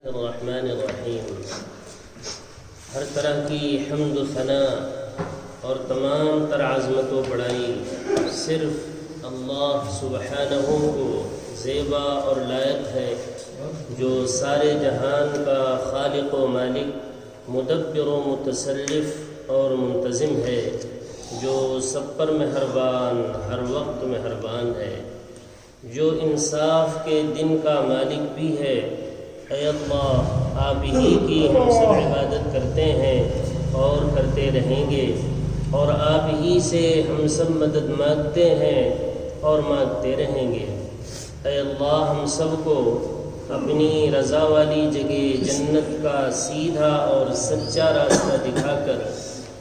الرحمن الرحیم۔ ہر طرح کی حمد و ثنا اور تمام تر عظمت و بڑائی صرف اللہ سبحانہ کو زیبا اور لائق ہے، جو سارے جہان کا خالق و مالک، مدبر و متصرف اور منتظم ہے، جو سب پر مہربان، ہر وقت مہربان ہے، جو انصاف کے دن کا مالک بھی ہے۔ اے اللہ، آپ ہی کی ہم سب عبادت کرتے ہیں اور کرتے رہیں گے، اور آپ ہی سے ہم سب مدد مانگتے ہیں اور مانگتے رہیں گے۔ اے اللہ، ہم سب کو اپنی رضا والی جگہ جنت کا سیدھا اور سچا راستہ دکھا کر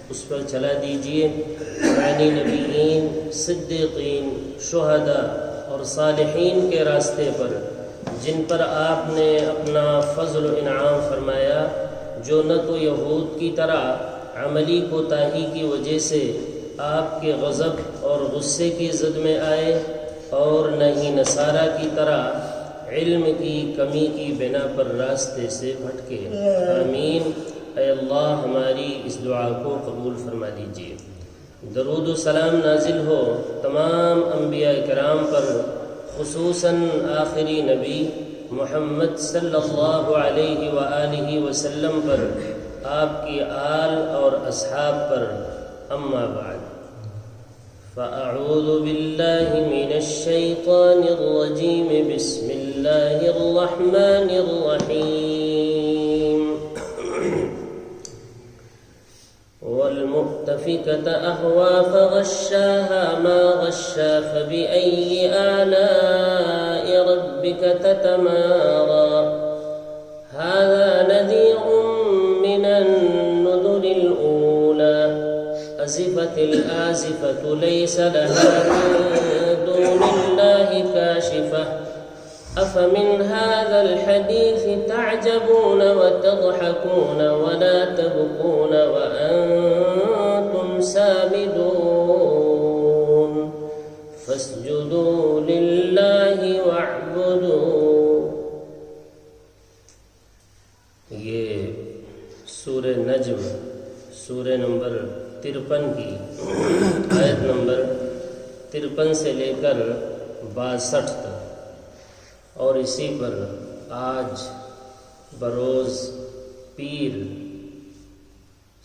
اس پر چلا دیجیے، یعنی نبیین، صدیقین، شہداء اور صالحین کے راستے پر، جن پر آپ نے اپنا فضل و انعام فرمایا، جو نہ تو یہود کی طرح عملی کوتاہی کی وجہ سے آپ کے غضب اور غصے کی زد میں آئے، اور نہ ہی نصارہ کی طرح علم کی کمی کی بنا پر راستے سے بھٹکے۔ آمین۔ اے اللہ، ہماری اس دعا کو قبول فرما لیجیے۔ درود و سلام نازل ہو تمام انبیاء کرام پر، خصوصاً آخری نبی محمد صلی اللہ علیہ وآلہ وسلم پر، آپ کی آل اور اصحاب پر۔ اما بعد، فاعوذ باللہ من الشیطان الرجیم، بسم اللہ الرحمن الرحیم۔ والمؤتفكة أهوى فغشاها ما غشا، فبأي آلاء ربك تتمارى؟ هذا نذير من النذر الأولى، أزفت الآزفة ليس لها من دون الله كاشفة، أفمن هذا الحديث تعجبون وتضحكون ولا تبكون وأنتم سامدون، فاسجدوا لله واعبدوا۔ یہ سورہ نجم، سورہ نمبر 53 کی آیت نمبر 53 سے لے کر 62 تک، اور اسی پر آج بروز پیر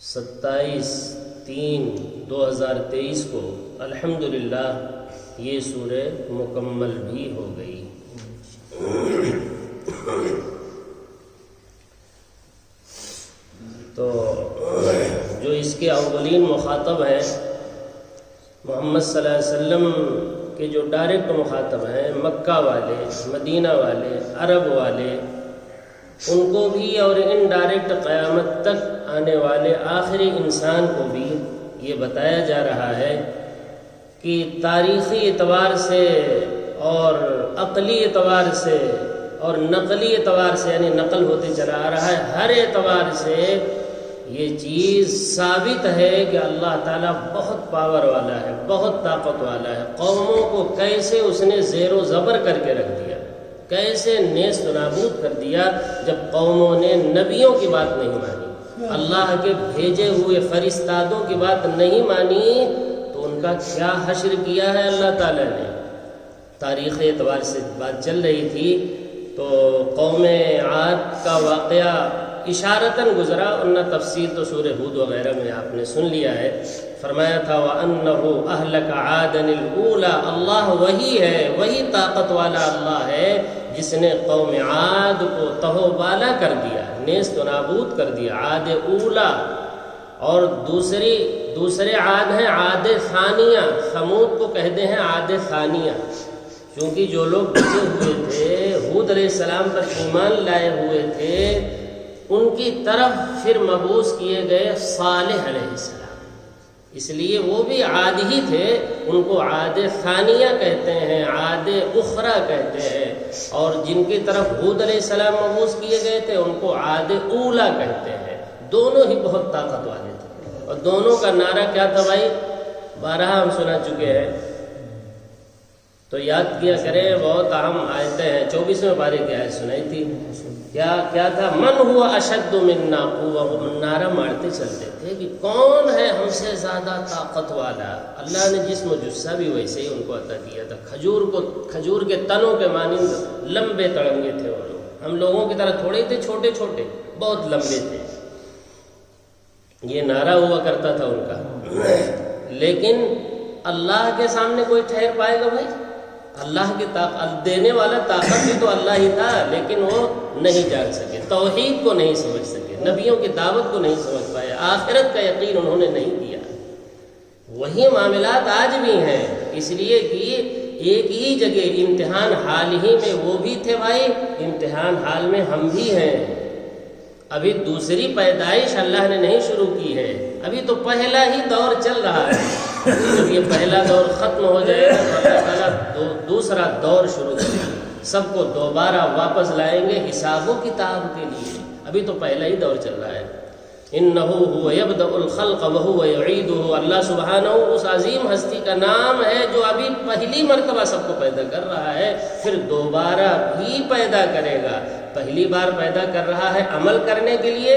27/3/2023 کو الحمدللہ یہ سورہ مکمل بھی ہو گئی۔ تو جو اس کے اولین مخاطب ہیں، محمد صلی اللہ علیہ وسلم کہ جو ڈائریکٹ مخاطب ہیں، مکہ والے، مدینہ والے، عرب والے، ان کو بھی اور ان ڈائریکٹ قیامت تک آنے والے آخری انسان کو بھی یہ بتایا جا رہا ہے کہ تاریخی اعتبار سے اور عقلی اعتبار سے اور نقلی اعتبار سے، یعنی نقل ہوتے چلا آ رہا ہے، ہر اعتبار سے یہ چیز ثابت ہے کہ اللہ تعالیٰ بہت پاور والا ہے، بہت طاقت والا ہے۔ قوموں کو کیسے اس نے زیر و زبر کر کے رکھ دیا، کیسے نیست و نابود کر دیا جب قوموں نے نبیوں کی بات نہیں مانی، اللہ کے بھیجے ہوئے فرستادوں کی بات نہیں مانی، تو ان کا کیا حشر کیا ہے اللہ تعالیٰ نے۔ تاریخ اعتبار سے بات چل رہی تھی تو قوم عاد کا واقعہ اشارتاً گزرا، ان تفصیل تو سورہ ہود وغیرہ میں آپ نے سن لیا ہے۔ فرمایا تھا وَأَنَّهُ أَهْلَكَ عَادًا الْأُولَى، اللہ وہی ہے، وہی طاقت والا اللہ ہے جس نے قوم عاد کو تہو بالا کر دیا، نیست و نابود کر دیا، عاد اولا۔ اور دوسرے عاد ہیں عاد ثانیہ، ثمود کو کہتے ہیں عاد ثانیہ، کیونکہ جو لوگ بچے ہوئے تھے، ہود علیہ السلام پر ایمان لائے ہوئے تھے، ان کی طرف پھر مبعوث کیے گئے صالح علیہ السلام، اس لیے وہ بھی عاد ہی تھے، ان کو عاد ثانیہ کہتے ہیں، عاد اخرى کہتے ہیں، اور جن کی طرف ہود علیہ السلام مبعوث کیے گئے تھے ان کو عاد اولا کہتے ہیں۔ دونوں ہی بہت طاقت والے تھے، اور دونوں کا نعرہ کیا تھا بھائی؟ 12 ہم سنا چکے ہیں، تو یاد کیا کریں، بہت اہم آیتیں ہیں۔ 24ویں پارے کی آیت سنائی تھی، کیا تھا؟ من ہوا اشد منا قوہ، وہ نعرہ مارتے چلتے تھے کہ کون ہے ہم سے زیادہ طاقت والا۔ اللہ نے جسم و جثہ بھی ویسے ہی ان کو عطا کیا تھا، کھجور کے تنوں کے مانند لمبے تڑنگے تھے وہ لوگ، ہم لوگوں کی طرح تھوڑے تھے، چھوٹے چھوٹے، بہت لمبے تھے۔ یہ نعرہ ہوا کرتا تھا ان کا۔ لیکن اللہ کے سامنے کوئی ٹھہر پائے گا بھائی؟ اللہ کی طاقت دینے والا طاقت بھی تو اللہ ہی تھا، لیکن وہ نہیں جان سکے، توحید کو نہیں سمجھ سکے، نبیوں کی دعوت کو نہیں سمجھ پائے، آخرت کا یقین انہوں نے نہیں کیا۔ وہی معاملات آج بھی ہیں، اس لیے کہ ایک ہی جگہ امتحان حال ہی میں وہ بھی تھے بھائی، امتحان حال میں ہم بھی ہیں۔ ابھی دوسری پیدائش اللہ نے نہیں شروع کی ہے، ابھی تو پہلا ہی دور چل رہا ہے۔ جب یہ پہلا دور ختم ہو جائے گا تو اللہ تعالیٰ دوسرا دور شروع کریں گے، سب کو دوبارہ واپس لائیں گے حساب و کتاب کے لیے۔ ابھی تو پہلا ہی دور چل رہا ہے۔ انہ هو یبدأ الخلق وهو یعیدہ، اللہ سبحانہ اس عظیم ہستی کا نام ہے جو ابھی پہلی مرتبہ سب کو پیدا کر رہا ہے، پھر دوبارہ بھی پیدا کرے گا۔ پہلی بار پیدا کر رہا ہے عمل کرنے کے لیے،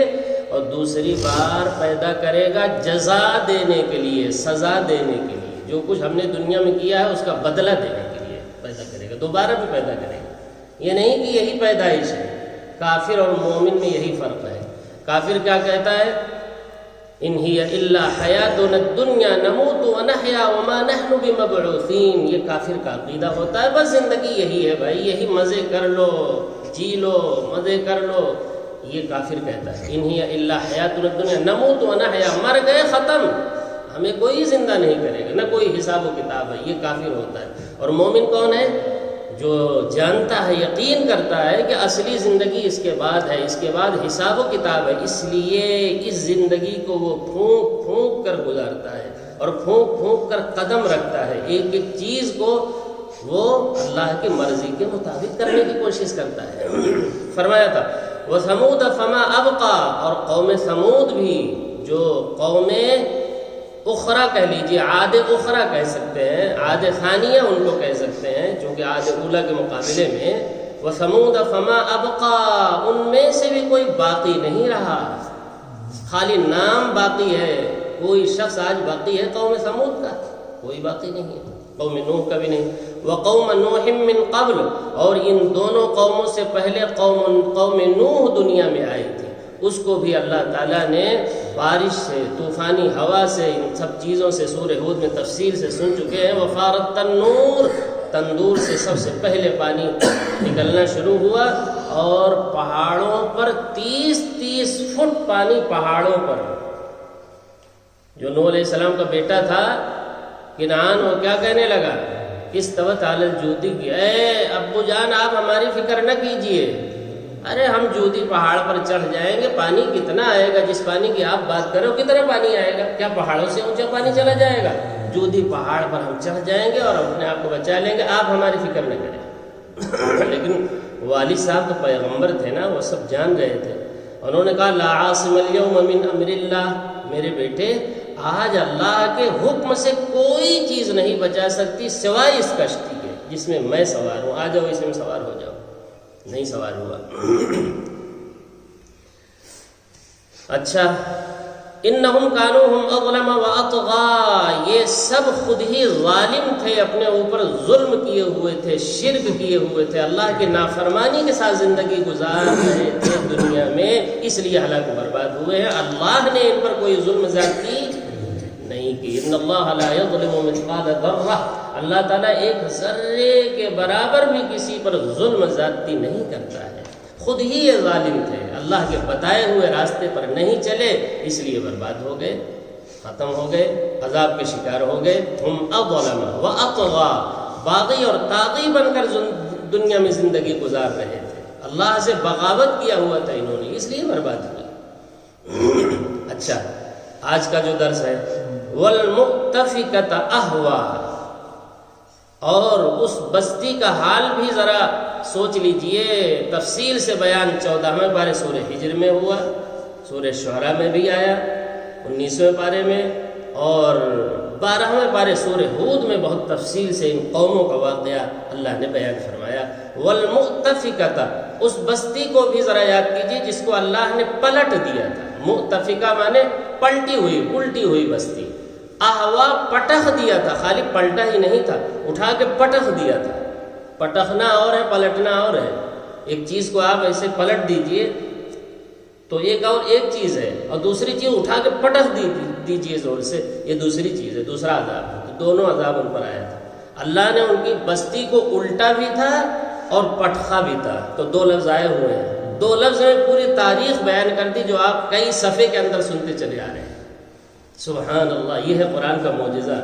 اور دوسری بار پیدا کرے گا جزا دینے کے لیے، سزا دینے کے لیے۔ جو کچھ ہم نے دنیا میں کیا ہے اس کا بدلہ دینے کے لیے پیدا کرے گا، دوبارہ بھی پیدا کرے گا۔ یہ نہیں کہ یہی پیدائش ہے، کافر اور مومن میں یہی فرق ہے۔ کافر کیا کہتا ہے؟ ان ہی الا حیاتنا الدنیا نموت ونحیا وما نحن بمبعوثین۔ یہ کافر کا عقیدہ ہوتا ہے، بس زندگی یہی ہے بھائی، یہی مزے کر لو، جی لو، مزے کر لو۔ یہ کافر کہتا ہے ان ہی الا حیاتنا الدنیا نموت ونحیا، مر گئے ختم، ہمیں کوئی زندہ نہیں کرے گا، نہ کوئی حساب و کتاب ہے۔ یہ کافر ہوتا ہے۔ اور مومن کون ہے؟ جو جانتا ہے، یقین کرتا ہے کہ اصلی زندگی اس کے بعد ہے، اس کے بعد حساب و کتاب ہے، اس لیے اس زندگی کو وہ پھونک پھونک کر گزارتا ہے اور پھونک پھونک کر قدم رکھتا ہے۔ ایک ایک چیز کو وہ اللہ کی مرضی کے مطابق کرنے کی کوشش کرتا ہے۔ فرمایا تھا وَثَمُودَ فَمَا أَبْقَى، اور قوم ثمود بھی، جو قوم اخرى کہہ لیجیے، عاد اخرى کہہ سکتے ہیں، عاد ثانیہ ان کو کہہ سکتے ہیں، چونکہ عاد اولیٰ کے مقابلے میں وَثَمُودَ فَمَا أَبْقَى، ان میں سے بھی کوئی باقی نہیں رہا، خالی نام باقی ہے۔ کوئی شخص آج باقی ہے قوم ثمود کا؟ کوئی باقی نہیں ہے، قوم نوح کا بھی نہیں۔ وقوم نوح من قبل، اور ان دونوں قوموں سے پہلے قوم نوح دنیا میں آئی تھی، اس کو بھی اللہ تعالیٰ نے بارش سے، طوفانی ہوا سے، ان سب چیزوں سے سورہ ہود میں تفصیل سے سن چکے ہیں۔ وفارت تنور، تندور سے سب سے پہلے پانی نکلنا شروع ہوا، اور پہاڑوں پر 30 فٹ پانی، پہاڑوں پر۔ جو نوح علیہ السلام کا بیٹا تھا کنعان، وہ کیا کہنے لگا؟ استوت علی الجودی کی، اے ابو جان آپ ہماری فکر نہ کیجئے، ارے ہم جودی پہاڑ پر چڑھ جائیں گے، پانی کتنا آئے گا؟ جس پانی کی آپ بات کرو کتنا پانی آئے گا؟ کیا پہاڑوں سے اونچا پانی چلا جائے گا؟ جودی پہاڑ پر ہم چڑھ جائیں گے اور اپنے آپ کو بچا لیں گے، آپ ہماری فکر نہ کریں۔ لیکن والد صاحب تو پیغمبر تھے نا، وہ سب جان رہے تھے۔ انہوں نے کہا لا عاصم اليوم من امر اللہ، میرے بیٹے آج اللہ کے حکم سے کوئی چیز نہیں بچا سکتی سوائے اس کشتی کے جس میں میں سوار ہوں، آ جاؤ اس میں سوار ہو جاؤ۔ نہیں سوار ہوا۔ اچھا، انہم کانوا ہم اظلم واطغى، یہ سب خود ہی ظالم تھے، اپنے اوپر ظلم کیے ہوئے تھے، شرک کیے ہوئے تھے، اللہ کی نافرمانی کے ساتھ زندگی گزار رہے تھے دنیا میں، اس لیے ہلاک و برباد ہوئے ہیں۔ اللہ نے ان پر کوئی ظلم زیادتی نہیں کی۔ ان اللہ لا یظلم مثقال ذرہ، اللہ تعالیٰ ایک ذرے کے برابر بھی کسی پر ظلم زیادتی نہیں کرتا ہے۔ خود ہی یہ ظالم تھے، اللہ کے بتائے ہوئے راستے پر نہیں چلے، اس لیے برباد ہو گئے، ختم ہو گئے، عذاب کے شکار ہو گئے۔ ہم اظلم واطغى، باغی اور طاغی بن کر دنیا میں زندگی گزار رہے تھے، اللہ سے بغاوت کیا ہوا تھا انہوں نے، اس لیے برباد ہوئے۔ اچھا، آج کا جو درس ہے والمؤتفکۃ اہوا، اور اس بستی کا حال بھی ذرا سوچ لیجئے، تفصیل سے بیان 14ویں پارے سورہ ہجر میں ہوا، سورہ شعراء میں بھی آیا 19ویں پارے میں، اور 12ویں پارے سورہ ہود میں بہت تفصیل سے ان قوموں کا واقعہ اللہ نے بیان فرمایا۔ والمؤتفکۃ، اس بستی کو بھی ذرا یاد کیجیے جس کو اللہ نے پلٹ دیا تھا۔ مؤتفکہ مانے پلٹی ہوئی، الٹی ہوئی بستی۔ احوا پٹخ دیا تھا، خالی پلٹا ہی نہیں تھا، اٹھا کے پٹخ دیا تھا۔ پٹخنا اور ہے، پلٹنا اور ہے۔ ایک چیز کو آپ ایسے پلٹ دیجئے تو ایک چیز ہے، اور دوسری چیز اٹھا کے پٹخ دیجئے زور سے، یہ دوسری چیز ہے، دوسرا عذاب ہے۔ تو دونوں عذاب ان پر آیا تھا۔ اللہ نے ان کی بستی کو الٹا بھی تھا اور پٹخا بھی تھا، تو 2 لفظ آئے ہوئے ہیں۔ 2 لفظ میں پوری تاریخ بیان کر دی جو آپ کئی صفحے کے اندر سنتے چلے آ رہے ہیں۔ سبحان اللہ، یہ ہے قرآن کا معجزہ،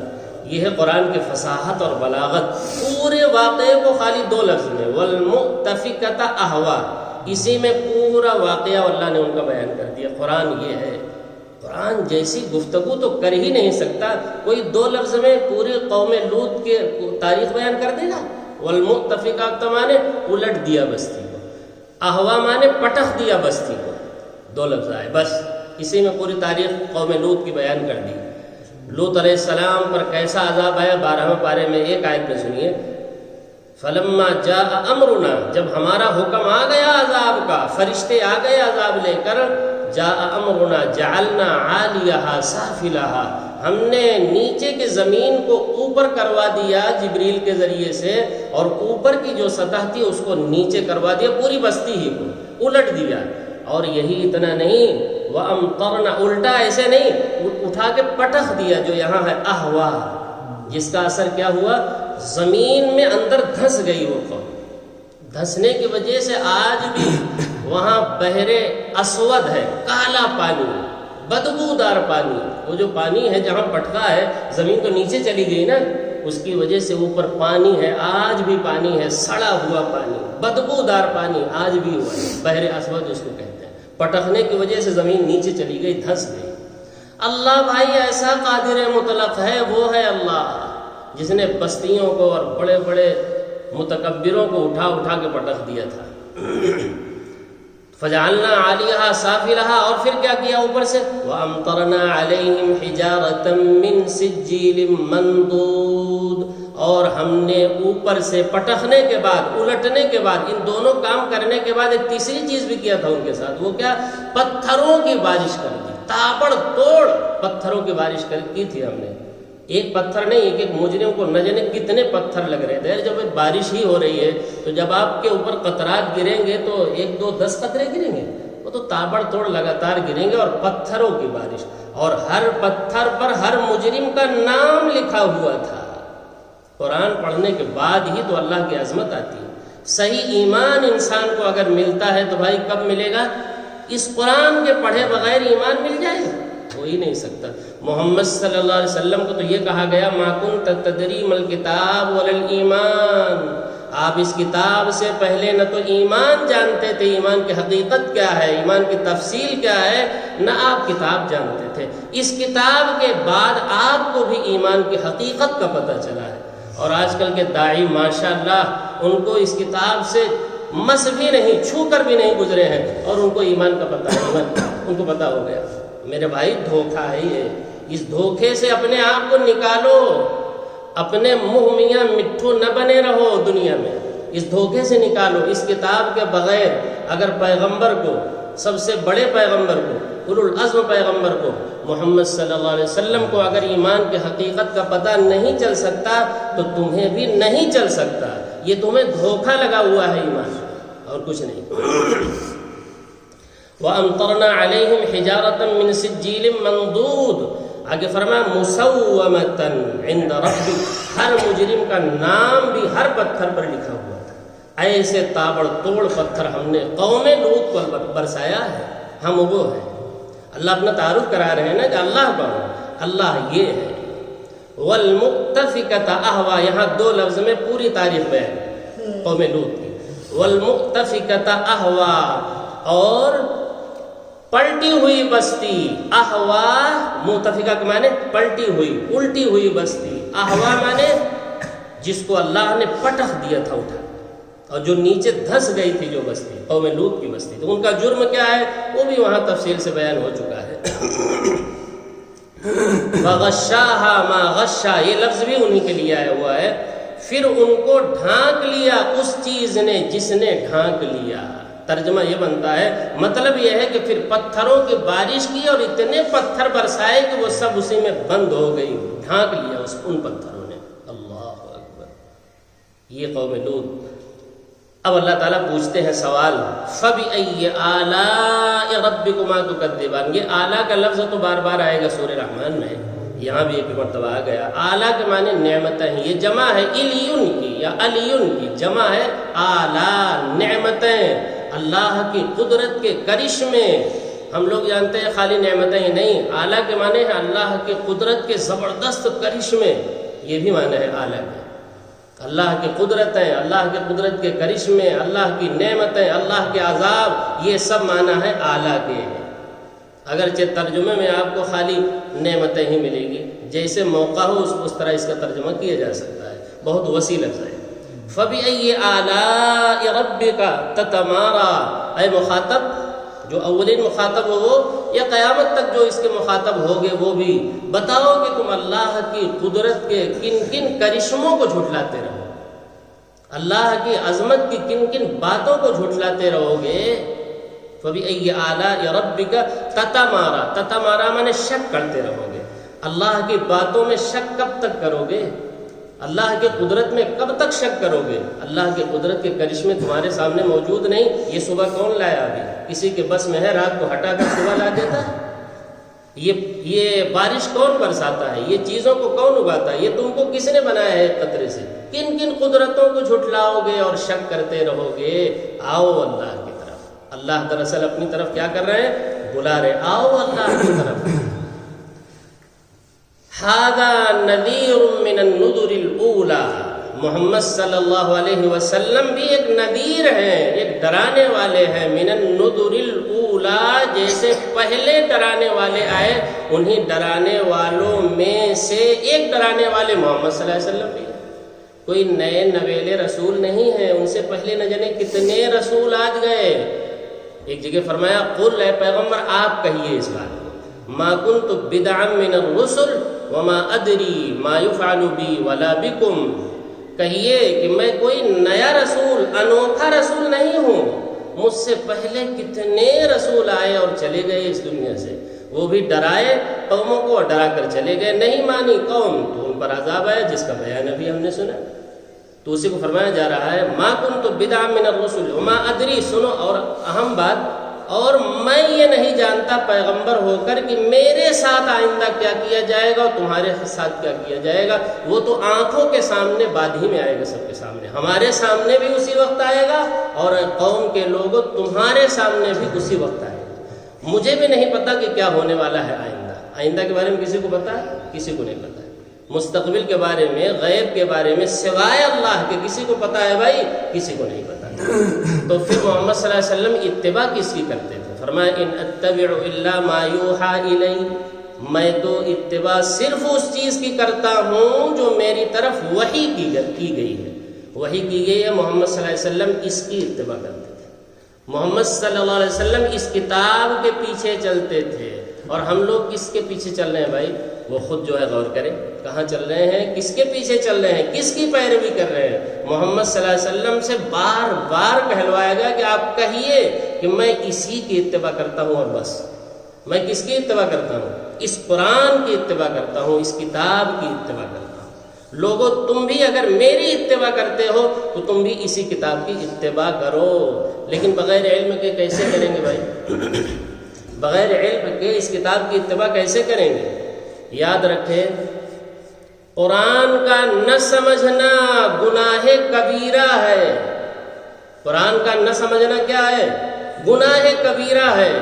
یہ ہے قرآن کی فصاحت اور بلاغت۔ پورے واقعے کو خالی 2 لفظ میں، والمؤتفکۃ احوا، اسی میں پورا واقعہ اللہ نے ان کا بیان کر دیا۔ قرآن یہ ہے، قرآن جیسی گفتگو تو کر ہی نہیں سکتا کوئی 2 لفظ میں پوری قوم لوط کے تاریخ بیان کر دے گا۔ والمؤتفکۃ مانے الٹ دیا بستی کو، احوا مانے پٹخ دیا بستی کو، 2 لفظ آئے بس، اسی میں پوری تاریخ قوم لوط کی بیان کر دی۔ لوط علیہ السلام پر کیسا عذاب آیا 12ویں پارے میں ایک آیت میں سنیے۔ فلما جاء امرنا، جب ہمارا حکم آ گیا عذاب کا، فرشتے آ گئے عذاب لے کر، جاء امرنا جعلنا عالیہا سافلہا، ہم نے نیچے کی زمین کو اوپر کروا دیا جبریل کے ذریعے سے، اور اوپر کی جو سطح تھی اس کو نیچے کروا دیا، پوری بستی ہی کو الٹ دیا۔ اور یہی اتنا نہیں، وَأَمْطَرْنَا، الٹا ایسے نہیں، اٹھا کے پٹخ دیا جو یہاں ہے احوا، جس کا اثر کیا ہوا، زمین میں اندر دھس گئی وہ قوم۔ دھسنے کی وجہ سے آج بھی وہاں بحر اسود ہے، کالا پانی، بدبودار پانی۔ وہ جو پانی ہے جہاں پٹکا ہے، زمین تو نیچے چلی گئی نا، اس کی وجہ سے اوپر پانی ہے، آج بھی پانی ہے، سڑا ہوا پانی، بدبودار پانی آج بھی ہوا ہے، بحر اسود اس کو کہتے ہیں۔ پٹکنے کی وجہ سے زمین نیچے چلی گئی، دھس گئی۔ اللہ بھائی ایسا قادر مطلق ہے، وہ ہے اللہ جس نے بستیوں کو اور بڑے بڑے متکبروں کو اٹھا اٹھا کے پٹخ دیا تھا۔ فجعلنا عالیہا سافلہا، اور پھر کیا کیا اوپر سے، وَأَمْطَرْنَا عَلَيْهِمْ حِجَارَةً مِّن سِجِّيلٍ مَّنضُودٍ، اور ہم نے اوپر سے پٹخنے کے بعد، الٹنے کے بعد، ان دونوں کام کرنے کے بعد ایک تیسری چیز بھی کیا تھا ان کے ساتھ۔ وہ کیا، پتھروں کی بارش کر دی، تابڑ توڑ پتھروں کی بارش کی تھی ہم نے۔ ایک پتھر نہیں، ایک ایک مجرم کو نہ جانے کتنے پتھر لگ رہے تھے۔ جب بارش ہی ہو رہی ہے تو جب آپ کے اوپر قطرات گریں گے تو 1 2 10 قطرے گریں گے، وہ تو تابڑ توڑ لگاتار گریں گے، اور پتھروں کی بارش، اور ہر پتھر پر ہر مجرم کا نام لکھا ہوا تھا۔ قرآن پڑھنے کے بعد ہی تو اللہ کی عظمت آتی ہے۔ صحیح ایمان انسان کو اگر ملتا ہے تو بھائی کب ملے گا؟ اس قرآن کے پڑھے بغیر ایمان مل جائے گا؟ ہو ہی نہیں سکتا۔ محمد صلی اللہ علیہ وسلم کو تو یہ کہا گیا، ما کنت تدری ما الکتاب ولا الایمان، آپ اس کتاب سے پہلے نہ تو ایمان جانتے تھے، ایمان کی حقیقت کیا ہے، ایمان کی تفصیل کیا ہے، نہ آپ کتاب جانتے تھے۔ اس کتاب کے بعد آپ کو بھی ایمان کی حقیقت کا پتہ چلا ہے۔ اور آج کل کے داعی ماشاءاللہ ان کو اس کتاب سے مس بھی نہیں، چھو کر بھی نہیں گزرے ہیں، اور ان کو ایمان کا پتہ ہے، ان کو پتہ ہو گیا۔ میرے بھائی دھوکہ ہے یہ، اس دھوکے سے اپنے آپ کو نکالو، اپنے منہ میاں مٹھو نہ بنے رہو دنیا میں، اس دھوکے سے نکالو۔ اس کتاب کے بغیر اگر پیغمبر کو، سب سے بڑے پیغمبر کو، اولو العزم پیغمبر کو، محمد صلی اللہ علیہ وسلم کو اگر ایمان کی حقیقت کا پتہ نہیں چل سکتا تو تمہیں بھی نہیں چل سکتا۔ یہ تمہیں دھوکہ لگا ہوا ہے ایمان، اور کچھ نہیں۔ وَأَمْطَرْنَا عَلَيْهِمْ حِجَارَةً مِّن سِجِّيلٍ مَّنضُودٍ، آگے فرمایا مُسَوَّمَةً عِندَ رَبِّكَ، ہر مجرم کا نام بھی ہر پتھر پر لکھا ہوا تھا۔ ایسے تابڑ توڑ پتھر ہم نے قوم لوط پر برسایا ہے۔ ہم وہ ہیں، اللہ اپنا تعارف کرا رہے ہیں نا کہ اللہ کون، اللہ یہ ہے۔ وَالْمُؤْتَفِكَةَ أَهْوَىٰ، یہاں 2 لفظ میں پوری تاریخ بیان قوم لوط کی۔ وَالْمُؤْتَفِكَةَ أَهْوَىٰ، اور پلٹی ہوئی بستی، احوا مؤتفقہ کے معنی پلٹی ہوئی، الٹی ہوئی بستی، احوا معنی جس کو اللہ نے پٹخ دیا تھا اٹھا، اور جو نیچے دھس گئی تھی جو بستی، قوم لوط کی بستی، تو ان کا جرم کیا ہے وہ بھی وہاں تفصیل سے بیان ہو چکا ہے۔ وغشاہا ما غشا، یہ لفظ بھی انہی کے لیے آیا ہوا ہے. پھر ان کو ڈھانک لیا اس چیز نے جس نے ڈھانک لیا. ترجمہ یہ بنتا ہے، مطلب یہ ہے کہ پھر پتھروں کی بارش کی اور اتنے پتھر برسائے کہ وہ سب اسی میں بند ہو گئی. ڈھانک لیا ان پتھروں نے. اللہ اکبر. یہ قوم لوط. اب اللہ تعالیٰ پوچھتے ہیں سوال، فَبِأَيِّ آلَاءِ رَبِّكُمَا تُكَذِّبَانِ. یہ اعلیٰ کا لفظ تو بار بار آئے گا سورہ رحمان میں، یہاں بھی ایک مرتبہ آ گیا. اعلیٰ کے معنی نعمتیں ہیں. یہ جمع ہے الیون کی یا علیون کی، جمع ہے اعلیٰ. نعمتیں اللہ کی قدرت کے کرشمے. ہم لوگ جانتے ہیں خالی نعمتیں ہی نہیں، اعلیٰ کے معنی ہے اللہ کی قدرت کے زبردست کرشمے. یہ بھی معنی ہے اعلیٰ کے. اللہ کی قدرتیں، اللہ کی قدرت کے کرشمے، اللہ کی نعمتیں، اللہ کے عذاب، یہ سب معنی ہے اعلیٰ کے. اگرچہ ترجمے میں آپ کو خالی نعمتیں ہی ملے گی، جیسے موقع ہو اس طرح اس کا ترجمہ کیا جا سکتا ہے. بہت وسیع لفظ ہے. فَبِأَيِّ آلَاءِ رَبِّكَ تَتَمَارَىٰ. اے مخاطب، جو اولین مخاطب ہو وہ، یا قیامت تک جو اس کے مخاطب ہوگے وہ بھی، بتاؤ کہ تم اللہ کی قدرت کے کن کن کرشموں کو جھٹلاتے رہو، اللہ کی عظمت کی کن کن باتوں کو جھٹلاتے رہو گے. فَبِأَيِّ آلَاءِ رَبِّكَ تَتَمَارَىٰ. تَتَمَارَىٰ مانے شک کرتے رہو گے. اللہ کی باتوں میں شک کب تک کرو گے؟ اللہ کی قدرت میں کب تک شک کرو گے؟ اللہ کی قدرت کے کرشمے تمہارے سامنے موجود نہیں. یہ صبح کون لایا؟ ابھی کسی کے بس میں ہے رات کو ہٹا کر صبح لا دیتا ہے؟ یہ بارش کون برساتا ہے؟ یہ چیزوں کو کون اگاتا ہے؟ یہ تم کو کس نے بنایا ہے ایک قطرے سے؟ کن کن قدرتوں کو جھٹلاؤ گے اور شک کرتے رہو گے؟ آؤ اللہ کی طرف. اللہ دراصل اپنی طرف کیا کر رہے ہیں؟ بلا رہے. آؤ اللہ کی طرف. هذا نذیر من النذر الاولى. محمد صلی اللہ علیہ وسلم بھی ایک نذیر ہیں، ایک ڈرانے والے ہیں. من النذر الاولى، جیسے پہلے ڈرانے والے آئے انہی ڈرانے والوں میں سے ایک ڈرانے والے محمد صلی اللہ علیہ وسلم بھی. کوئی نئے نویلے رسول نہیں ہیں، ان سے پہلے نہ جانے کتنے رسول آج گئے. ایک جگہ فرمایا قل، اے پیغمبر آپ کہیے اس بات کو، ما كنت بدعا من الرسل وما ادری ما يفعل بی ولا بکم. کہیے کہ میں کوئی نیا رسول، انوکھا رسول نہیں ہوں. مجھ سے پہلے کتنے رسول آئے اور چلے گئے اس دنیا سے، وہ بھی ڈرائے قوموں کو اور ڈرا کر چلے گئے. نہیں مانی قوم تو ان پر عذاب آیا، جس کا بیان ابھی ہم نے سنا. تو اسی کو فرمایا جا رہا ہے ما كنت بدعا من الرسل وما ادری. سنو، اور اہم بات، اور میں یہ نہیں جانتا پیغمبر ہو کر کہ میرے ساتھ آئندہ کیا کیا جائے گا اور تمہارے ساتھ کیا کیا جائے گا. وہ تو آنکھوں کے سامنے بعد ہی میں آئے گا، سب کے سامنے. ہمارے سامنے بھی اسی وقت آئے گا اور قوم کے لوگوں تمہارے سامنے بھی اسی وقت آئے گا. مجھے بھی نہیں پتا کہ کیا ہونے والا ہے آئندہ. آئندہ کے بارے میں کسی کو پتا ہے؟ کسی کو نہیں پتا ہے. مستقبل کے بارے میں، غیب کے بارے میں سوائے اللہ کے کسی کو پتا ہے بھائی؟ کسی کو نہیں پتا. تو پھر محمد صلی اللہ علیہ وسلم اتباع کس کی کرتے تھے؟ فرمایا ان اتبع الا ما یوحى الی. میں تو اتباع صرف اس چیز کی کرتا ہوں جو میری طرف وحی کی گئی ہے. وحی کی گئی ہے، محمد صلی اللہ علیہ وسلم اس کی اتباع کرتے تھے. محمد صلی اللہ علیہ وسلم اس کتاب کے پیچھے چلتے تھے. اور ہم لوگ کس کے پیچھے چل رہے ہیں بھائی؟ وہ خود جو ہے غور کریں، کہاں چل رہے ہیں، کس کے پیچھے چل رہے ہیں، کس کی پیروی کر رہے ہیں؟ محمد صلی اللہ علیہ وسلم سے بار بار کہلوایا گیا کہ آپ کہیے کہ میں اسی کی اتباع کرتا ہوں اور بس. میں کس کی اتباع کرتا ہوں؟ اس قرآن کی اتباع کرتا ہوں، اس کتاب کی اتباع کرتا ہوں. لوگوں تم بھی اگر میری اتباع کرتے ہو تو تم بھی اسی کتاب کی اتباع کرو. لیکن بغیر علم کے کیسے کریں گے بھائی؟ بغیر علم کے اس کتاب کی اتباع کیسے کریں گے؟ یاد رکھیں، قرآن کا نہ سمجھنا گناہ کبیرہ ہے. قرآن کا نہ سمجھنا کیا ہے؟ گناہ کبیرہ ہے.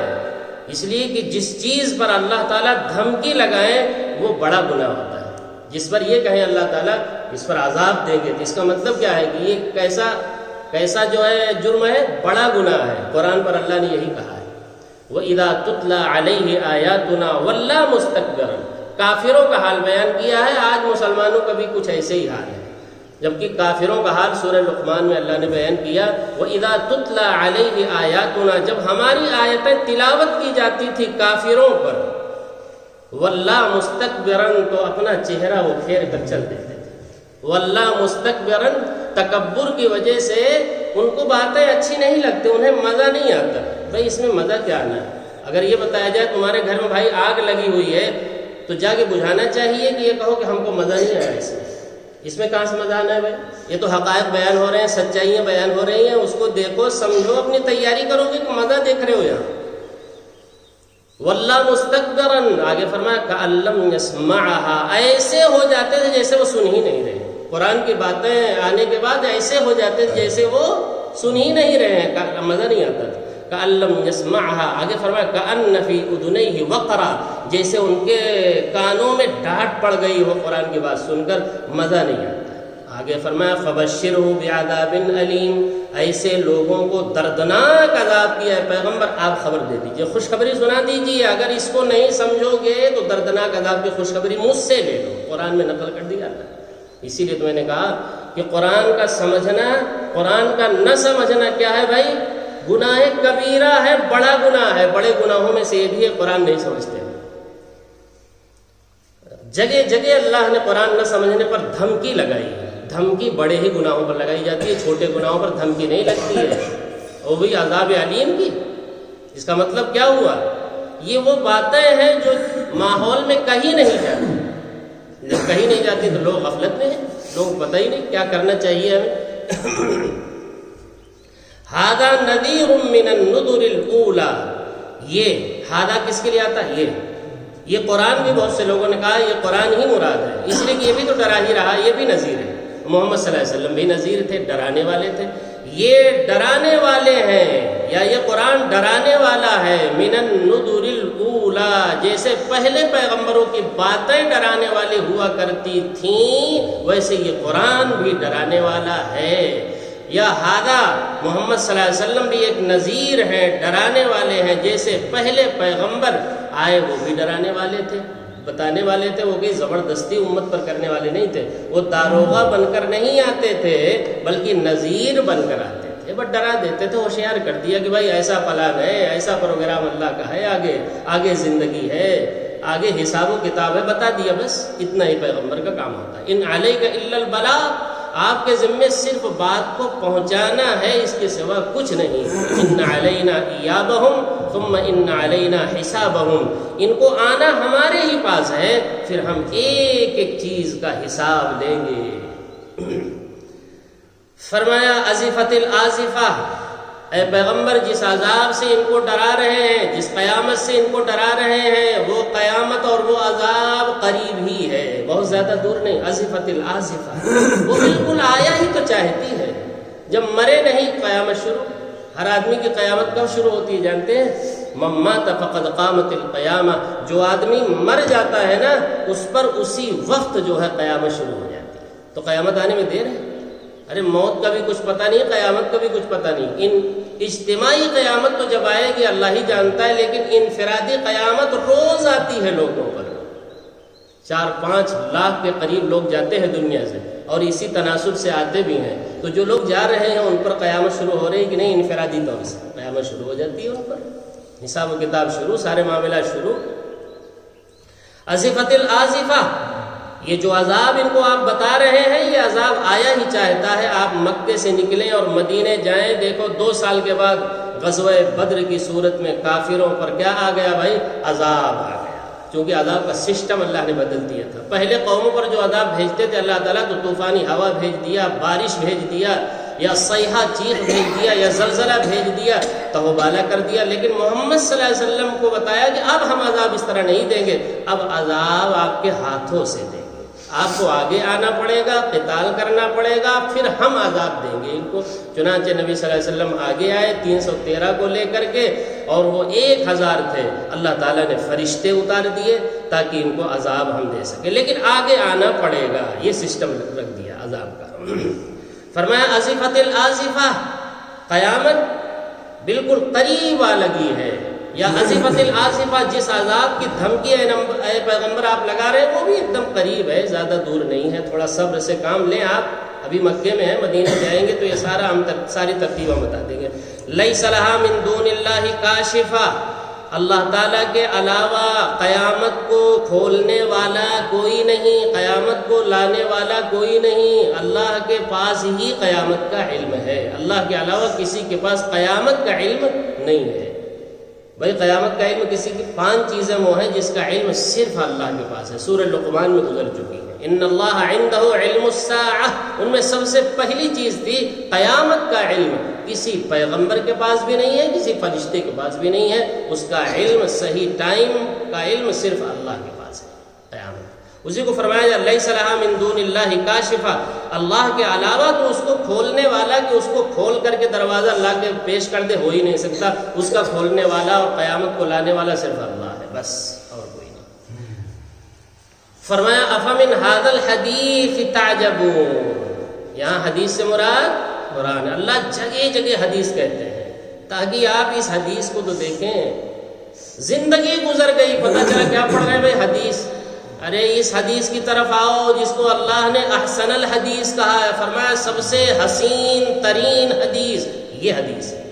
اس لیے کہ جس چیز پر اللہ تعالیٰ دھمکی لگائیں وہ بڑا گناہ ہوتا ہے. جس پر یہ کہیں اللہ تعالیٰ اس پر عذاب دیں گے، اس کا مطلب کیا ہے کہ یہ کیسا جو ہے جرم ہے، بڑا گناہ ہے. قرآن پر اللہ نے یہی کہا ہے وَإِذَا تُتْلَى عَلَيْهِ آيَاتُنَا وَلَّى مُسْتَكْبِرًا. کافروں کا حال بیان کیا ہے. آج مسلمانوں کا بھی کچھ ایسے ہی حال ہے، جبکہ کافروں کا حال سورہ لقمان میں اللہ نے بیان کیا وَإِذَا تُتْلَى عَلَيْهِ آيَاتُنَا. جب ہماری آیتیں تلاوت کی جاتی تھی کافروں پر، واللہ مستکبرن، تو اپنا چہرہ وہ پھیر کر چل دیتے تھے، واللہ مستکبرن، تکبر کی وجہ سے ان کو باتیں اچھی نہیں لگتی، انہیں مزہ نہیں آتا۔ بھائی اس میں مزہ کیا آنا ہے؟ اگر یہ بتایا جائے تمہارے گھر میں بھائی آگ لگی ہوئی ہے تو جا کے بجھانا چاہیے کہ یہ کہو کہ ہم کو مزہ نہیں آیا اس میں کہاں سے مزہ آنا ہے بھائی؟ یہ تو حقائق بیان ہو رہے ہیں، سچائیاں بیان ہو رہی ہیں، اس کو دیکھو سمجھو، اپنی تیاری کرو گے کہ مزہ دیکھ رہے ہو یہاں۔ واللہ مستکبرن، آگے فرمایا کأن لم یسمعھا، ایسے ہو جاتے تھے جیسے وہ سن ہی نہیں رہے، قرآن کی باتیں آنے کے بعد ایسے ہو جاتے تھے جیسے وہ سن ہی نہیں رہے ہیں، مزہ نہیں آتا تھا۔ کأن لم یسمعھا، آگے فرمایا کأن فی اذنیہ وقرا، جیسے ان کے کانوں میں ڈانٹ پڑ گئی ہو قرآن کی بات سن کر، مزہ نہیں آتا۔ آگے فرمایا فبشرہ بعذاب علیم، ایسے لوگوں کو دردناک عذاب کی ہے پیغمبر آپ خبر دے دیجئے، خوشخبری سنا دیجئے، اگر اس کو نہیں سمجھو گے تو دردناک عذاب کی خوشخبری مجھ سے لے لو، قرآن میں نقل کر دیا اللہ۔ اسی لیے تو میں نے کہا کہ قرآن کا سمجھنا، قرآن کا نہ سمجھنا کیا ہے بھائی؟ گناہ کبیرہ ہے، بڑا گناہ ہے، بڑے گناہوں میں سے یہ بھی ہے قرآن نہیں سمجھتے۔ جگہ جگہ اللہ نے قرآن نہ سمجھنے پر دھمکی لگائی ہے، دھمکی بڑے ہی گناہوں پر لگائی جاتی ہے، چھوٹے گناہوں پر دھمکی نہیں لگتی ہے، وہ بھی عذاب علیم کی۔ اس کا مطلب کیا ہوا؟ یہ وہ باتیں ہیں جو ماحول میں کہیں نہیں جاتی، جب کہیں نہیں جاتی تو لوگ غفلت میں ہیں، لوگ پتہ ہی نہیں کیا کرنا چاہیے ہمیں۔ ہذا نذیر من النذر الاولی، یہ ہذا کس کے لیے آتا ہے؟ یہ قرآن بھی بہت سے لوگوں نے کہا یہ قرآن ہی مراد ہے، اس لیے کہ یہ بھی تو ڈرا ہی رہا، یہ بھی نذیر ہے، محمد صلی اللہ علیہ وسلم بھی نذیر تھے، ڈرانے والے تھے، یہ ڈرانے والے ہیں، یا یہ قرآن ڈرانے والا ہے، من النذر الاولی، جیسے پہلے پیغمبروں کی باتیں ڈرانے والی ہوا کرتی تھیں ویسے یہ قرآن بھی ڈرانے والا ہے۔ یا ہذا محمد صلی اللہ علیہ وسلم بھی ایک نذیر ہیں، ڈرانے والے ہیں، جیسے پہلے پیغمبر آئے وہ بھی ڈرانے والے تھے، بتانے والے تھے، وہ بھی زبردستی امت پر کرنے والے نہیں تھے، وہ داروغہ بن کر نہیں آتے تھے بلکہ نذیر بن کر آتے تھے، بس ڈرا دیتے تھے، ہوشیار کر دیا کہ بھائی ایسا پلان ہے، ایسا پروگرام اللہ کا ہے، آگے زندگی ہے، آگے حساب و کتاب ہے، بتا دیا، بس اتنا ہی پیغمبر کا کام ہوتا ہے۔ ان علیک الا البلاغ، آپ کے ذمے صرف بات کو پہنچانا ہے، اس کے سوا کچھ نہیں۔ ان علینا ایابہم ثم ان علینا حسابہم، ان کو آنا ہمارے ہی پاس ہے، پھر ہم ایک ایک چیز کا حساب لیں گے۔ فرمایا ازفت الازفہ، اے پیغمبر جس عذاب سے ان کو ڈرا رہے ہیں، جس قیامت سے ان کو ڈرا رہے ہیں، وہ قیامت اور وہ عذاب قریب ہی ہے، بہت زیادہ دور نہیں۔ ازفت الازفہ، وہ بالکل آیا ہی تو چاہتی ہے، جب مرے نہیں قیامت شروع۔ ہر آدمی کی قیامت کب شروع ہوتی ہے جانتے ہیں؟ من مات فقد قامت القیامہ، جو آدمی مر جاتا ہے نا اس پر اسی وقت جو ہے قیامت شروع ہو جاتی ہے۔ تو قیامت آنے میں دیر ہے؟ ارے موت کا بھی کچھ پتہ نہیں، قیامت کا بھی کچھ پتہ نہیں۔ ان اجتماعی قیامت تو جب آئے گی اللہ ہی جانتا ہے، لیکن انفرادی قیامت روز آتی ہے لوگوں پر، 4-5 لاکھ کے قریب لوگ جاتے ہیں دنیا سے، اور اسی تناسب سے آتے بھی ہیں۔ تو جو لوگ جا رہے ہیں ان پر قیامت شروع ہو رہی کہ نہیں؟ انفرادی طور سے قیامت شروع ہو جاتی ہے، ان پر حساب و کتاب شروع، سارے معاملات شروع۔ ازفت الازفہ، یہ جو عذاب ان کو آپ بتا رہے ہیں یہ عذاب آیا ہی چاہتا ہے۔ آپ مکے سے نکلیں اور مدینے جائیں، دیکھو 2 سال کے بعد غزوہ بدر کی صورت میں کافروں پر کیا آ گیا بھائی؟ عذاب آ گیا، چونکہ عذاب کا سسٹم اللہ نے بدل دیا تھا۔ پہلے قوموں پر جو عذاب بھیجتے تھے اللہ تعالیٰ تو طوفانی ہوا بھیج دیا، بارش بھیج دیا، یا صیحہ چیخ بھیج دیا، یا زلزلہ بھیج دیا، تہوبالا کر دیا۔ لیکن محمد صلی اللہ علیہ وسلم کو بتایا کہ اب ہم عذاب اس طرح نہیں دیں گے، اب عذاب آپ کے ہاتھوں سے دیں گے، آپ کو آگے آنا پڑے گا، قتال کرنا پڑے گا، پھر ہم عذاب دیں گے ان کو۔ چنانچہ نبی صلی اللہ علیہ وسلم آگے آئے 313 کو لے کر کے، اور وہ 1000 تھے، اللہ تعالیٰ نے فرشتے اتار دیے تاکہ ان کو عذاب ہم دے سکیں، لیکن آگے آنا پڑے گا، یہ سسٹم رکھ دیا عذاب کا۔ فرمایا ازفت الازفہ، قیامت بالکل قریب آ لگی ہے، یا ازفت الازفہ، جس عذاب کی دھمکی اے پیغمبر آپ لگا رہے ہیں وہ بھی ایک دم قریب ہے، زیادہ دور نہیں ہے، تھوڑا صبر سے کام لیں۔ آپ ابھی مکے میں ہیں، مدینہ جائیں گے تو یہ ساری ترتیب ہم بتا دیں گے۔ لیس لہا من دون اللہ کاشفہ، اللہ تعالیٰ کے علاوہ قیامت کو کھولنے والا کوئی نہیں، قیامت کو لانے والا کوئی نہیں، اللہ کے پاس ہی قیامت کا علم ہے، اللہ کے علاوہ کسی کے پاس قیامت کا علم نہیں ہے۔ بھائی قیامت کا علم کسی کی 5 چیزیں وہ ہیں جس کا علم صرف اللہ کے پاس ہے، سورہ لقمان میں گزر چکی ہے، ان اللہ عنده علم الساعہ، ان میں سب سے پہلی چیز تھی قیامت کا علم، کسی پیغمبر کے پاس بھی نہیں ہے، کسی فرشتے کے پاس بھی نہیں ہے، اس کا علم صحیح ٹائم کا علم صرف اللہ کے پاس ہے قیامت۔ اسی کو فرمایا جائے لیس لہا من دون اللہ کاشفہ، اللہ کے علاوہ تو اس کو کھولنے والا کہ اس کو کھول کر کے دروازہ لا کے پیش کر دے ہو ہی نہیں سکتا، اس کا کھولنے والا اور قیامت کو لانے والا صرف اللہ ہے، بس اور کوئی نہیں۔ فرمایا افمن ھذا الحدیث تعجبون، یہاں حدیث سے مراد قرآن ہے، اللہ جگہ جگہ حدیث کہتے ہیں تاکہ آپ اس حدیث کو تو دیکھیں۔ زندگی گزر گئی پتہ چلا کیا پڑھ رہے ہیں بھائی حدیث، ارے اس حدیث کی طرف آؤ جس کو اللہ نے احسن الحدیث کہا ہے، فرمایا سب سے حسین ترین حدیث یہ حدیث ہے،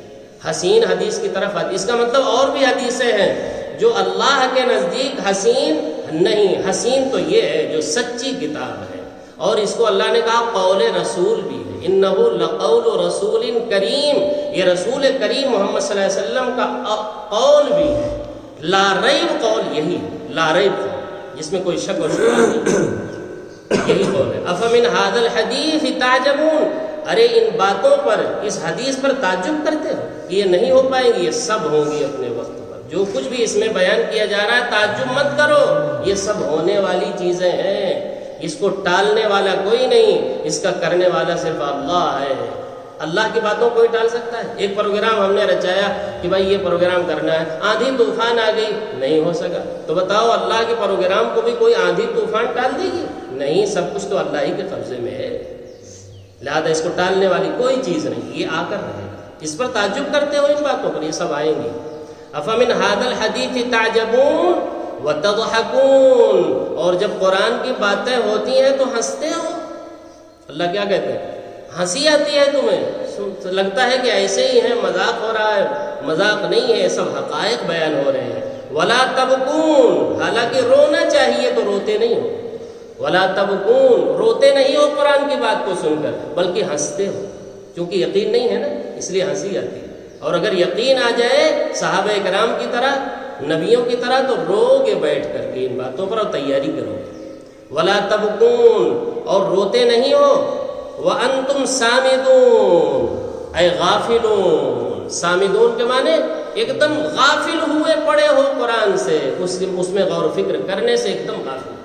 حسین حدیث کی طرف۔ حدیث کا مطلب اور بھی حدیثیں ہیں جو اللہ کے نزدیک حسین نہیں، حسین تو یہ ہے جو سچی کتاب ہے، اور اس کو اللہ نے کہا قول رسول بھی ہے، انہ لقول رسول کریم، یہ رسول کریم محمد صلی اللہ علیہ وسلم کا قول بھی ہے، لا ریب قول یہی لا ریب قول جس میں کوئی شک و شبہ نہیں، یہی قول ہے۔ افمن ھذا الحدیث تعجبون، ارے ان باتوں پر، اس حدیث پر تعجب کرتے ہو، یہ نہیں ہو پائیں گی، یہ سب ہوں گی اپنے وقت پر، جو کچھ بھی اس میں بیان کیا جا رہا ہے تعجب مت کرو، یہ سب ہونے والی چیزیں ہیں، اس کو ٹالنے والا کوئی نہیں، اس کا کرنے والا صرف اللہ ہے۔ اللہ کی باتوں کوئی ٹال سکتا ہے؟ ایک پروگرام ہم نے رچایا کہ بھائی یہ پروگرام کرنا ہے، آندھی طوفان آ گئی نہیں ہو سکا، تو بتاؤ اللہ کے پروگرام کو بھی کوئی آندھی طوفان ٹال دے گی؟ نہیں، سب کچھ تو اللہ ہی کے قبضے میں ہے، لہذا اس کو ٹالنے والی کوئی چیز نہیں، یہ آ کر رہے گا۔ اس پر تعجب کرتے ہو ان باتوں پر، یہ سب آئیں گے۔ افمن ھذا الحدیث تعجبون وتضحکون، اور جب قرآن کی باتیں ہوتی ہیں تو ہنستے ہو۔ اللہ کیا کہتے ہیں؟ ہنسی آتی ہے تمہیں، لگتا ہے کہ ایسے ہی ہیں، مذاق ہو رہا ہے، مذاق نہیں ہے، سب حقائق بیان ہو رہے ہیں۔ ولا تبکون، حالانکہ رونا چاہیے تو روتے نہیں ہو، ولا تبکون، روتے نہیں ہو قرآن کی بات کو سن کر، بلکہ ہنستے ہو، کیونکہ یقین نہیں ہے نا، اس لیے ہنسی آتی ہے، اور اگر یقین آ جائے صحابہ کرام کی طرح، نبیوں کی طرح، تو رو گے بیٹھ کر کے ان باتوں پر اور تیاری کرو گے۔ ولا تبکون، اور روتے نہیں ہو، وَأَنْتُمْ سَامِدُونَ اے غافلون، سامدون کے معنی ایک دم غافل ہوئے پڑے ہو قرآن سے، اس میں غور و فکر کرنے سے ایک دم غافل۔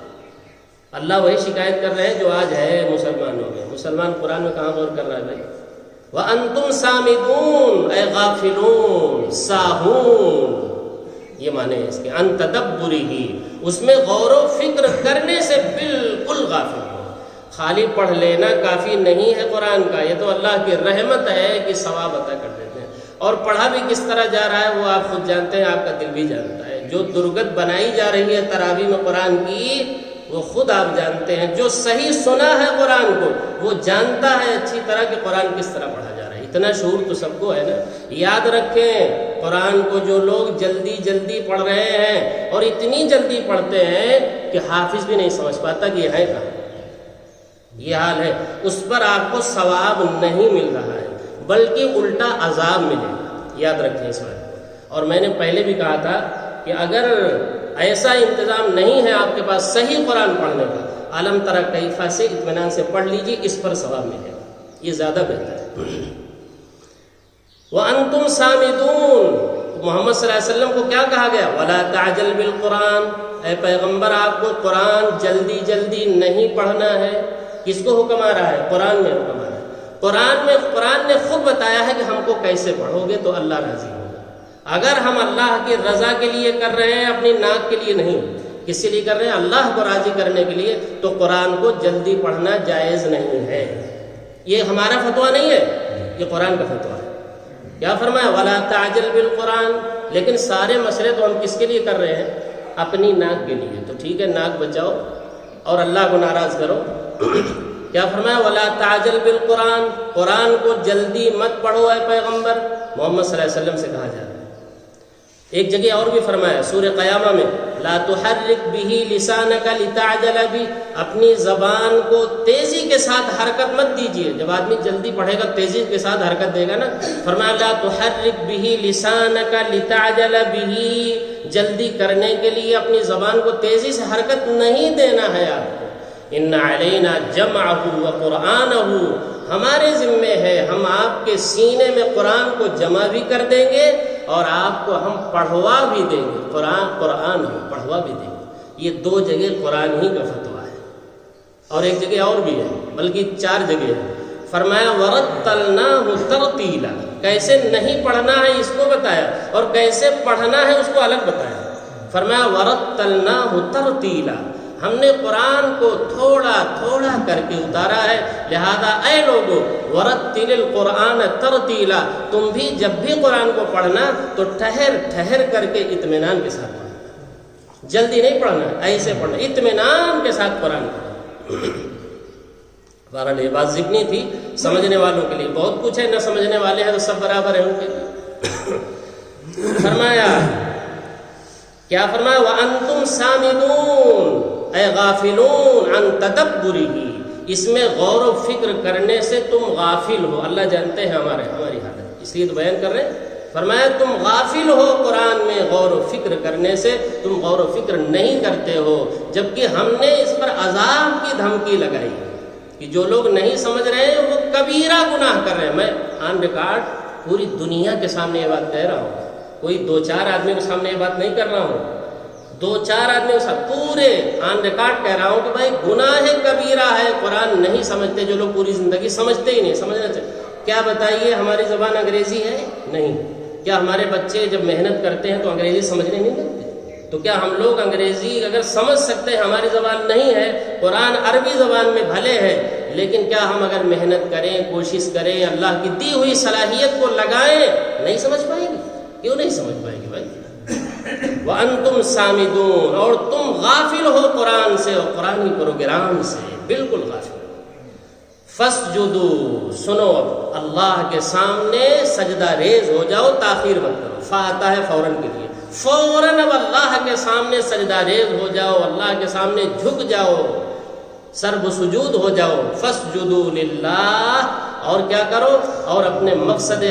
اللہ وہی شکایت کر رہے ہیں جو آج ہے مسلمانوں میں، مسلمان قرآن میں کہاں غور کر رہا ہے بھائی؟ وَأَنْتُمْ سَامِدُونَ اے غافلون ساہون، یہ معنی ہے اس کے، ان تدبرہ، اس میں غور و فکر کرنے سے بالکل غافل ہو۔ خالی پڑھ لینا کافی نہیں ہے قرآن کا، یہ تو اللہ کی رحمت ہے کہ ثواب عطا کر دیتے ہیں، اور پڑھا بھی کس طرح جا رہا ہے وہ آپ خود جانتے ہیں، آپ کا دل بھی جانتا ہے۔ جو درگت بنائی جا رہی ہے تراویح میں قرآن کی، وہ خود آپ جانتے ہیں، جو صحیح سنا ہے قرآن کو وہ جانتا ہے اچھی طرح کہ قرآن کس طرح پڑھا جا رہا ہے، اتنا شعور تو سب کو ہے نا۔ یاد رکھیں قرآن کو جو لوگ جلدی جلدی پڑھ رہے ہیں، اور اتنی جلدی پڑھتے ہیں کہ حافظ بھی نہیں سمجھ پاتا کہ یہ ہے کہاں، یہ حال ہے، اس پر آپ کو ثواب نہیں مل رہا ہے بلکہ الٹا عذاب ملے گا، یاد رکھیں اس بات کو۔ اور میں نے پہلے بھی کہا تھا کہ اگر ایسا انتظام نہیں ہے آپ کے پاس صحیح قرآن پڑھنے کا، علم تری کیف سے اطمینان سے پڑھ لیجیے، اس پر ثواب ملے گا، یہ زیادہ بہتر ہے۔ وَأَنْتُمْ سَامِدُونَ، محمد صلی اللہ علیہ وسلم کو کیا کہا گیا؟ وَلَا تَعْجَلْ بِالْقُرْآنِ، اے پیغمبر آپ کو قرآن جلدی جلدی نہیں پڑھنا ہے۔ کس کو حکم آ رہا ہے؟ قرآن میں حکم آ رہا ہے، قرآن نے خود بتایا ہے کہ ہم کو کیسے پڑھو گے تو اللہ راضی ہوگا۔ اگر ہم اللہ کی رضا کے لیے کر رہے ہیں، اپنی ناک کے لیے نہیں، کس کے لیے کر رہے ہیں؟ اللہ کو راضی کرنے کے لیے، تو قرآن کو جلدی پڑھنا جائز نہیں ہے۔ یہ ہمارا فتویٰ نہیں ہے، یہ قرآن کا فتویٰ ہے۔ کیا فرمایا؟ وَلَا تَعْجَلْ بِالْقُرْآنِ، لیکن سارے مسئلے تو ہم کس کے لیے کر رہے ہیں؟ اپنی ناک کے لیے، تو ٹھیک ہے ناک بچاؤ اور اللہ کو ناراض کرو۔ کیا فرمایا؟ وَلَا تَعْجَلْ بِالْقُرْآنِ، قرآن کو جلدی مت پڑھو اے پیغمبر، محمد صلی اللہ علیہ وسلم سے کہا جا رہا ہے۔ ایک جگہ اور بھی فرمایا سورہ قیامہ میں، لا تحرک بہ لسانک لتعجل بہ، اپنی زبان کو تیزی کے ساتھ حرکت مت دیجیے. جب آدمی جلدی پڑھے گا تیزی کے ساتھ حرکت دے گا نا. فرمایا لا تحرک بہ لسانک لتعجل بہ، جلدی کرنے کے لیے اپنی زبان کو تیزی سے حرکت نہیں دینا ہے آپ کو. ان علینا جمعہ وقرآنہ، ہمارے ذمے ہے ہم آپ کے سینے میں قرآن کو جمع بھی کر دیں گے اور آپ کو ہم پڑھوا بھی دیں گے. قرآن ہم پڑھوا بھی دیں گے. یہ 2 جگہ قرآن ہی کا فتویٰ ہے، اور ایک جگہ اور بھی ہے، بلکہ 4 جگہ ہے. فرمایا وَرَتَّلْنَاهُ تَرْتِيلًا، کیسے نہیں پڑھنا ہے اس کو بتایا، اور کیسے پڑھنا ہے اس کو الگ بتایا. فرمایا وَرَتَّلْنَاهُ تَرْتِيلًا، ہم نے قرآن کو تھوڑا تھوڑا کر کے اتارا ہے. لہذا اے لوگو وَرَتِّلِ الْقُرْآنَ تَرْتِيلًا، تم بھی جب بھی قرآن کو پڑھنا تو ٹھہر ٹھہر کر کے اطمینان کے ساتھ پڑھنا، جلدی نہیں پڑھنا، ایسے پڑھنا اطمینان کے ساتھ قرآن پڑھنا. بہرحال یہ بات ذہنی تھی سمجھنے والوں کے لیے. بہت کچھ ہے، نہ سمجھنے والے ہیں تو سب برابر ہیں ان کے لیے. فرمایا کیا فرمایا وَأَنْتُمْ سَامِدُونَ اے غافلون عن تدبرہ، اس میں غور و فکر کرنے سے تم غافل ہو. اللہ جانتے ہیں ہماری حالت، اس لیے تو بیان کر رہے ہیں. فرمایا تم غافل ہو قرآن میں غور و فکر کرنے سے، تم غور و فکر نہیں کرتے ہو، جبکہ ہم نے اس پر عذاب کی دھمکی لگائی کہ جو لوگ نہیں سمجھ رہے ہیں وہ کبیرہ گناہ کر رہے ہیں. میں آن ریکارڈ پوری دنیا کے سامنے یہ بات کہہ رہا ہوں، کوئی 2-4 آدمی کے سامنے یہ بات نہیں کر رہا ہوں. 2-4 آدمی پورے آن ریکارڈ کہہ رہا ہوں کہ بھائی گناہ کبیرہ ہے. قرآن نہیں سمجھتے جو لوگ پوری زندگی سمجھتے ہی نہیں، سمجھنا چاہیے. کیا بتائیے ہماری زبان انگریزی ہے؟ نہیں. کیا ہمارے بچے جب محنت کرتے ہیں تو انگریزی سمجھنے نہیں لگتے؟ تو کیا ہم لوگ انگریزی اگر سمجھ سکتے ہیں، ہماری زبان نہیں ہے، قرآن عربی زبان میں بھلے ہے، لیکن کیا ہم اگر محنت کریں، کوشش کریں، اللہ کی دی ہوئی صلاحیت کو لگائیں، نہیں سمجھ پائیں گے؟ کیوں نہیں سمجھ پائیں گے بھائی؟ وَأَنْتُمْ سَامِدُونَ، اور تم غافل ہو قرآن سے اور قرآنی پروگرام سے، بالکل غافل ہو. فَاسْجُدُوا، سنو اب اللہ کے سامنے سجدہ ریز ہو جاؤ، تاخیر مت کرو. آتا ہے فوراً کے لیے، فوراً اب اللہ کے سامنے سجدہ ریز ہو جاؤ، اللہ کے سامنے جھک جاؤ، سرب سجود ہو جاؤ. فَاسْجُدُوا لِلَّهِ، اور کیا کرو، اور اپنے مقصد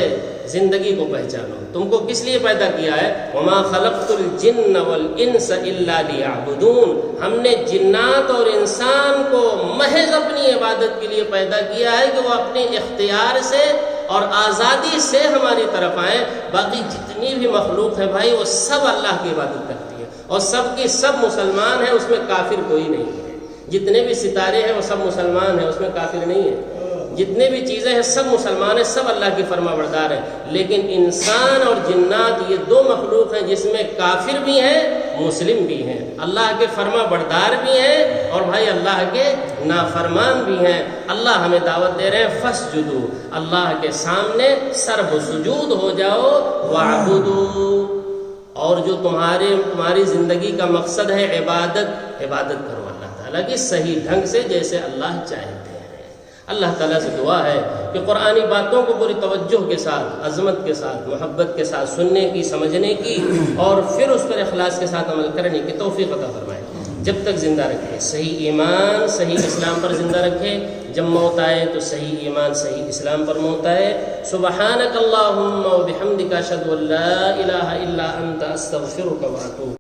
زندگی کو پہچانو. تم کو کس لیے پیدا کیا ہے؟ وَمَا خَلَقْتُ الْجِنَّ وَالْإِنسَ إِلَّا لِيَعْبُدُونَ، ہم نے جنات اور انسان کو محض اپنی عبادت کے لیے پیدا کیا ہے کہ وہ اپنے اختیار سے اور آزادی سے ہماری طرف آئیں. باقی جتنی بھی مخلوق ہے بھائی وہ سب اللہ کی عبادت کرتی ہے، اور سب کی سب مسلمان ہیں، اس میں کافر کوئی نہیں ہے. جتنے بھی ستارے ہیں وہ سب مسلمان ہیں، اس میں کافر نہیں ہے. جتنے بھی چیزیں ہیں سب مسلمان ہیں، سب اللہ کی فرما بردار ہیں. لیکن انسان اور جنات یہ 2 مخلوق ہیں جس میں کافر بھی ہیں، مسلم بھی ہیں، اللہ کے فرما بردار بھی ہیں، اور بھائی اللہ کے نافرمان بھی ہیں. اللہ ہمیں دعوت دے رہے ہیں فَاسْجُدُوا، اللہ کے سامنے سرب سجود ہو جاؤ. وَاعْبُدُوا، اور جو تمہاری زندگی کا مقصد ہے عبادت کرو اللہ تعالیٰ کی صحیح ڈھنگ سے، جیسے اللہ چاہتے ہیں. اللہ تعالیٰ سے دعا ہے کہ قرآنی باتوں کو پوری توجہ کے ساتھ، عظمت کے ساتھ، محبت کے ساتھ سننے کی، سمجھنے کی، اور پھر اس پر اخلاص کے ساتھ عمل کرنے کی توفیق عطا فرمائے. جب تک زندہ رکھے، صحیح ایمان صحیح اسلام پر زندہ رکھے. جب موت آئے تو صحیح ایمان صحیح اسلام پر موت آئے. سبحانک اللہم و بحمدک اشہد ان لا الہ الا انت استغفرک و اتوب